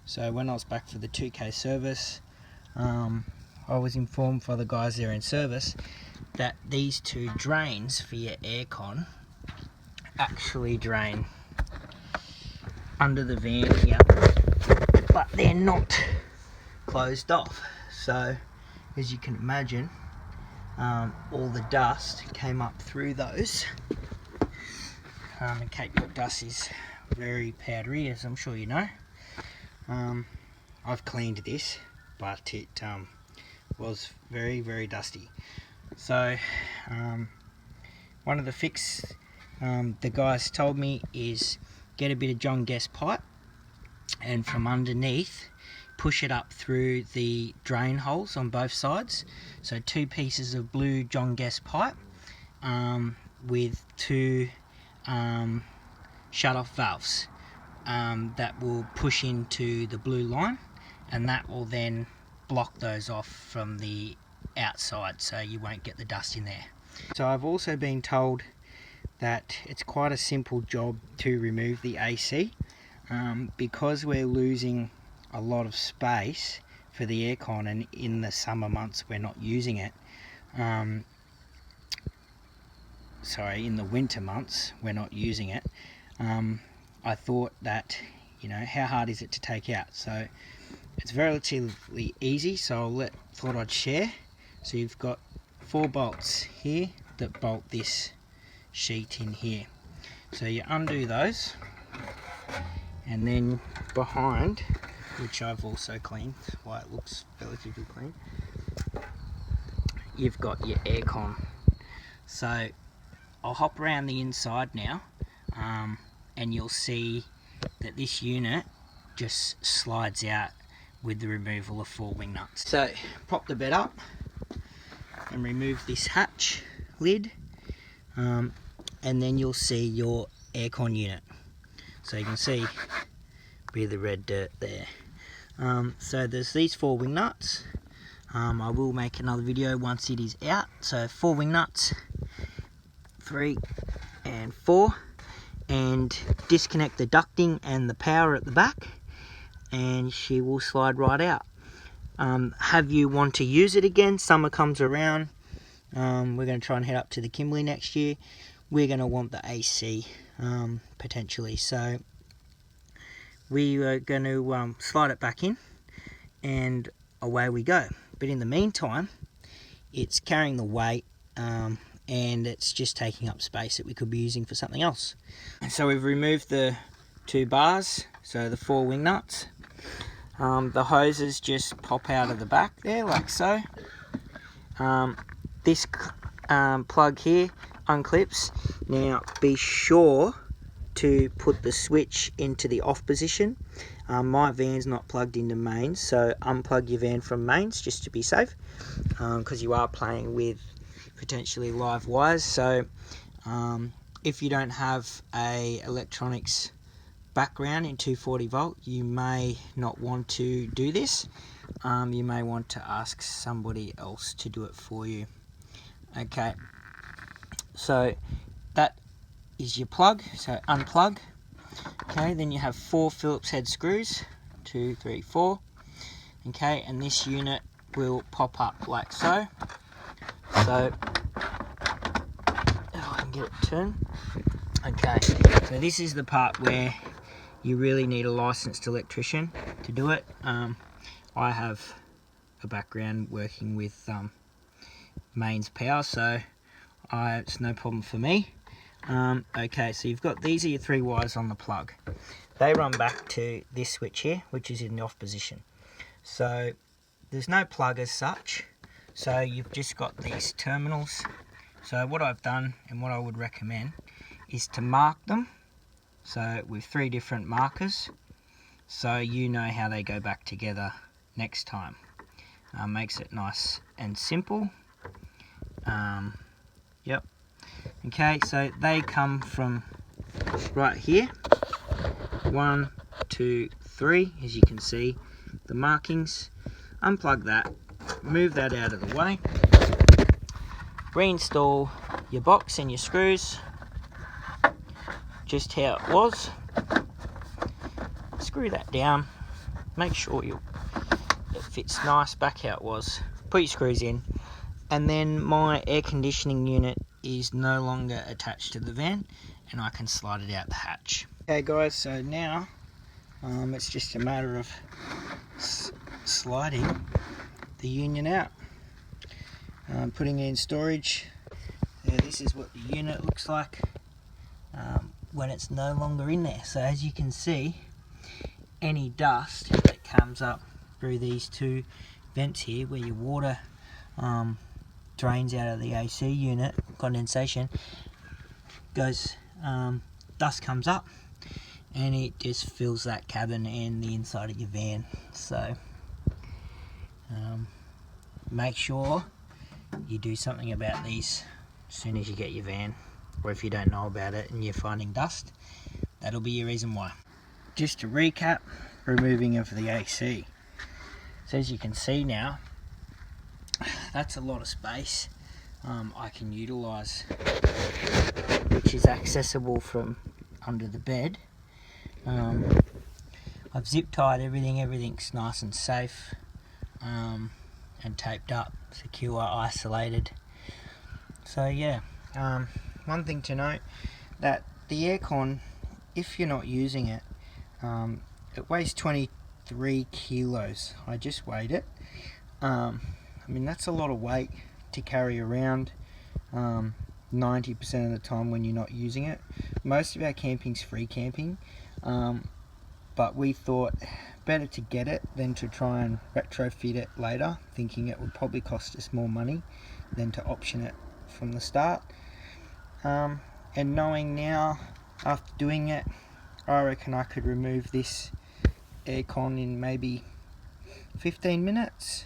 So when I was back for the 2K service, I was informed by the guys there in service that these two drains for your aircon actually drain under the van here, but they're not closed off. So as you can imagine, all the dust came up through those. And Cape York dust is very powdery, as I'm sure you know. I've cleaned this, but it was very, very dusty. So one of the fix the guys told me is get a bit of John Guest pipe and from underneath push it up through the drain holes on both sides. So 2 pieces of blue John Guest pipe with 2 shut-off valves that will push into the blue line, and that will then block those off from the outside so you won't get the dust in there. So I've also been told that it's quite a simple job to remove the AC because we're losing a lot of space for the aircon, and in the summer months we're not using it. Sorry, in the winter months we're not using it. I thought that, you know, how hard is it to take out? So it's relatively easy, so I thought I'd share. So you've got 4 bolts here that bolt this sheet in here. So you undo those, and then behind, which I've also cleaned, why it looks relatively clean, you've got your aircon. So I'll hop around the inside now, and you'll see that this unit just slides out with the removal of 4 wing nuts. So prop the bed up and remove this hatch lid, and then you'll see your aircon unit. So you can see a bit of the red dirt there. So there's these 4 wing nuts. I will make another video once it is out. So 4 wing nuts, 3 and 4, and disconnect the ducting and the power at the back, and she will slide right out. Have you want to use it again, summer comes around, we're going to try and head up to the Kimberley next year, we're going to want the AC potentially, so we are going to slide it back in and away we go. But in the meantime, it's carrying the weight and it's just taking up space that we could be using for something else. And so we've removed the 2 bars, so the 4 wing nuts. The hoses just pop out of the back there like so. This plug here unclips. Now be sure to put the switch into the off position. My van's not plugged into mains, so unplug your van from mains just to be safe, because you are playing with potentially live wires. So if you don't have a electronics background in 240 volt, you may not want to do this. You may want to ask somebody else to do it for you. Okay, so that is your plug, so unplug. Okay, then you have 4 Phillips head screws, 2, 3, 4. Okay, and this unit will pop up like so. So if I can get it turned. Okay, so this is the part where you really need a licensed electrician to do it. I have a background working with mains power, so it's no problem for me. Okay, so you've got, these are your 3 wires on the plug. They run back to this switch here, which is in the off position. So there's no plug as such, so you've just got these terminals. So what I've done, and what I would recommend, is to mark them, so with 3 different markers, so you know how they go back together next time. Makes it nice and simple. Yep. Okay, so they come from right here, 1, 2, 3, as you can see the markings. Unplug that, move that out of the way, reinstall your box and your screws just how it was, screw that down, make sure it fits nice back how it was. Put your screws in, and then my air conditioning unit is no longer attached to the van, and I can slide it out the hatch. Okay guys, so now it's just a matter of sliding the union out, putting it in storage. This is what the unit looks like when it's no longer in there. So as you can see, any dust that comes up through these two vents here, where your water drains out of the AC unit, condensation goes, dust comes up and it just fills that cabin and the inside of your van. So make sure you do something about these as soon as you get your van, or if you don't know about it and you're finding dust, that'll be your reason why. Just to recap, removing of the AC. So as you can see now, that's a lot of space I can utilise, which is accessible from under the bed. I've zip tied everything, everything's nice and safe, and taped up, secure, isolated. So yeah, one thing to note, that the aircon, if you're not using it, it weighs 23 kilos. I just weighed it. I mean, that's a lot of weight to carry around 90% of the time when you're not using it. Most of our camping's free camping, but we thought better to get it than to try and retrofit it later, thinking it would probably cost us more money than to option it from the start. And knowing now, after doing it, I reckon I could remove this aircon in maybe 15 minutes.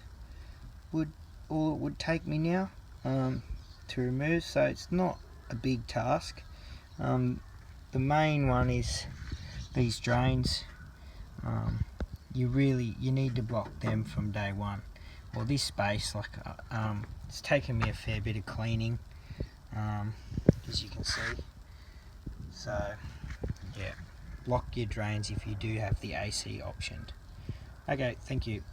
All it would take me now to remove, so it's not a big task. The main one is these drains. You need to block them from day one. Well, this space, like it's taken me a fair bit of cleaning, as you can see. So yeah, block your drains if you do have the AC optioned. Okay, thank you.